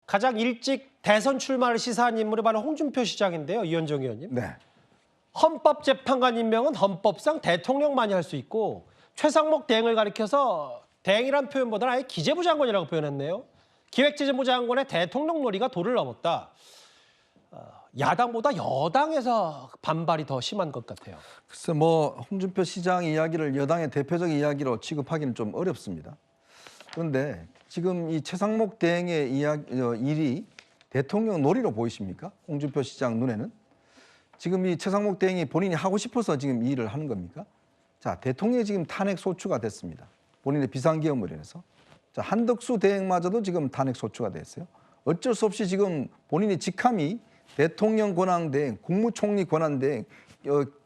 가장 일찍 대선 출마를 시사한 인물이 바로 홍준표 시장인데요. 이현정 의원님. 네. 헌법재판관 임명은 헌법상 대통령만이 할 수 있고 최상목 대행을 가리켜서 대행이란 표현보다는 아예 기재부 장관이라고 표현했네요. 기획재정부 장관의 대통령 놀이가 도를 넘었다. 야당보다 여당에서 반발이 더 심한 것 같아요. 글쎄 홍준표 시장 이야기를 여당의 대표적 이야기로 취급하기는 좀 어렵습니다. 그런데 지금 이 최상목 대행의 일이 대통령 놀이로 보이십니까? 홍준표 시장 눈에는? 지금 이 최상목 대행이 본인이 하고 싶어서 지금 이 일을 하는 겁니까? 자, 대통령이 지금 탄핵 소추가 됐습니다. 본인의 비상계엄으로 인해서. 자, 한덕수 대행마저도 지금 탄핵 소추가 됐어요. 어쩔 수 없이 지금 본인이 직함이 대통령 권한대행, 국무총리 권한대행,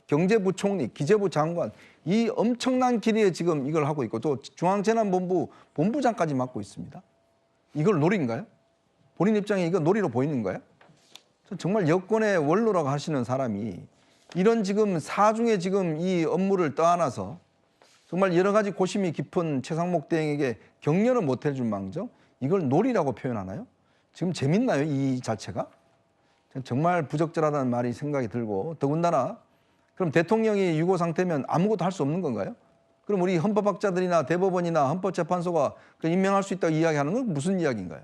경제부총리, 기재부 장관 이 엄청난 길이에 지금 이걸 하고 있고 또 중앙재난본부 본부장까지 맡고 있습니다. 이걸 놀인가요? 본인 입장에 이거 놀이로 보이는 거예요? 정말 여권의 원로라고 하시는 사람이 이런 지금 사중에 지금 이 업무를 떠안아서 정말 여러 가지 고심이 깊은 최상목 대행에게 격려는 못 해줄 망정 이걸 놀이라고 표현하나요? 지금 재밌나요? 이 자체가? 정말 부적절하다는 말이 생각이 들고 더군다나 그럼 대통령이 유고 상태면 아무것도 할 수 없는 건가요? 그럼 우리 헌법학자들이나 대법원이나 헌법재판소가 임명할 수 있다고 이야기하는 건 무슨 이야기인가요?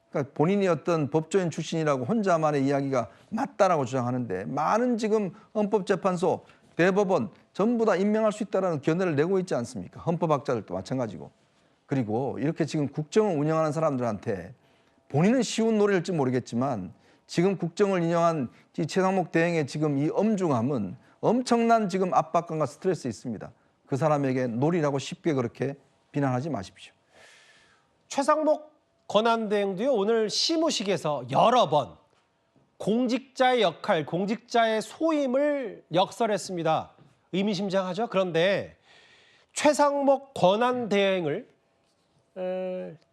그러니까 본인이 어떤 법조인 출신이라고 혼자만의 이야기가 맞다라고 주장하는데 많은 지금 헌법재판소, 대법원 전부 다 임명할 수 있다는 견해를 내고 있지 않습니까? 헌법학자들도 마찬가지고. 그리고 이렇게 지금 국정을 운영하는 사람들한테 본인은 쉬운 노래일지 모르겠지만 지금 국정을 운영한 이 최상목 대행의 지금 이 엄중함은 엄청난 지금 압박감과 스트레스 있습니다. 그 사람에게 놀이라고 쉽게 그렇게 비난하지 마십시오. 최상목 권한대행도요. 오늘 시무식에서 여러 번 공직자의 역할, 공직자의 소임을 역설했습니다. 의미심장하죠. 그런데 최상목 권한대행을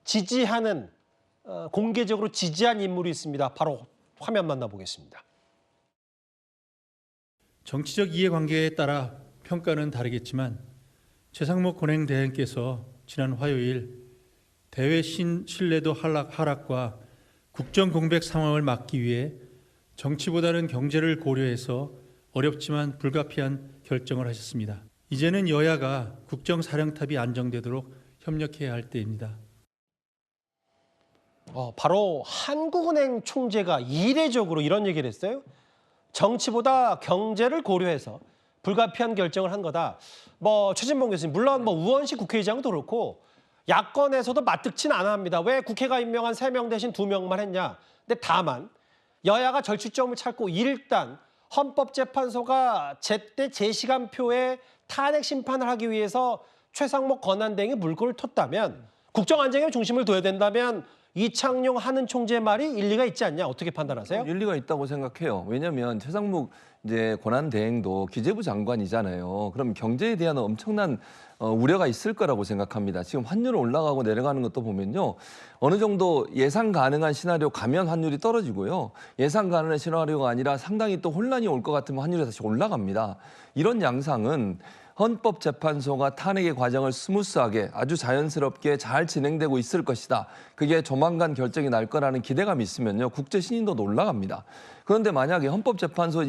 지지하는 공개적으로 지지한 인물이 있습니다. 바로 화면 만나보겠습니다. 정치적 이해관계에 따라 평가는 다르겠지만 최상목 권한대행께서 지난 화요일 대외 신뢰도 하락과 국정 공백 상황을 막기 위해 정치보다는 경제를 고려해서 어렵지만 불가피한 결정을 하셨습니다. 이제는 여야가 국정사령탑이 안정되도록 협력해야 할 때입니다. 바로 한국은행 총재가 이례적으로 이런 얘기를 했어요. 정치보다 경제를 고려해서 불가피한 결정을 한 거다. 최진봉 교수님, 물론 우원식 국회의장도 그렇고 야권에서도 맞득진 않아 합니다. 왜 국회가 임명한 3명 대신 2명만 했냐. 근데 다만 여야가 절충점을 찾고 일단 헌법재판소가 제때 제시간표에 탄핵 심판을 하기 위해서 최상목 권한대행이 물꼬를 텄다면 국정안정에 중심을 둬야 된다면 이창용 하는 총재 말이 일리가 있지 않냐. 어떻게 판단하세요? 일리가 있다고 생각해요. 왜냐하면 최상목 권한대행도 기재부 장관이잖아요. 그럼 경제에 대한 엄청난 우려가 있을 거라고 생각합니다. 지금 환율 올라가고 내려가는 것도 보면요. 어느 정도 예상 가능한 시나리오 가면 환율이 떨어지고요. 예상 가능한 시나리오가 아니라 상당히 또 혼란이 올 것 같으면 환율이 다시 올라갑니다. 이런 양상은 헌법재판소가 탄핵의 과정을 스무스하게 아주 자연스럽게 잘 진행되고 있을 것이다. 그게 조만간 결정이 날 거라는 기대감이 있으면요. 국제 신인도도 올라갑니다. 그런데 만약에 헌법재판소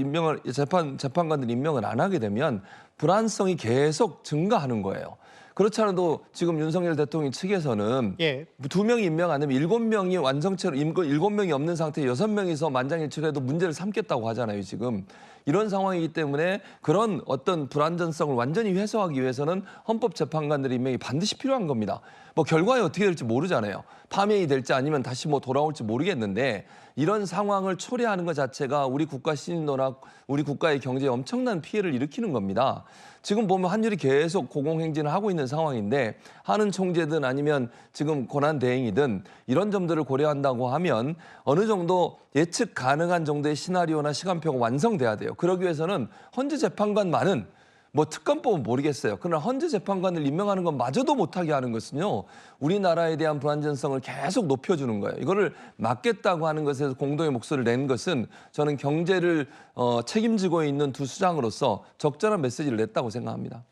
재판관들 임명을 안 하게 되면 불안성이 계속 증가하는 거예요. 그렇지 않아도 지금 윤석열 대통령 측에서는 2명이 임명 안 되면 7명이 완성체로 7명이 없는 상태에 6명이서 만장일치로 도 문제를 삼겠다고 하잖아요, 지금. 이런 상황이기 때문에 그런 어떤 불안전성을 완전히 해소하기 위해서는 헌법재판관들의 임명이 반드시 필요한 겁니다. 결과에 어떻게 될지 모르잖아요. 파면이 될지 아니면 다시 돌아올지 모르겠는데 이런 상황을 초래하는 것 자체가 우리 국가 신인도나 우리 국가의 경제에 엄청난 피해를 일으키는 겁니다. 지금 보면 환율이 계속 고공행진을 하고 있는 상황인데 하는 총재든 아니면 지금 권한대행이든 이런 점들을 고려한다고 하면 어느 정도 예측 가능한 정도의 시나리오나 시간표가 완성돼야 돼요. 그러기 위해서는 헌재 재판관만은 특검법은 모르겠어요. 그러나 헌재 재판관을 임명하는 건 마저도 못하게 하는 것은요. 우리나라에 대한 불안전성을 계속 높여주는 거예요. 이거를 막겠다고 하는 것에서 공동의 목소리를 낸 것은 저는 경제를 책임지고 있는 두 수장으로서 적절한 메시지를 냈다고 생각합니다.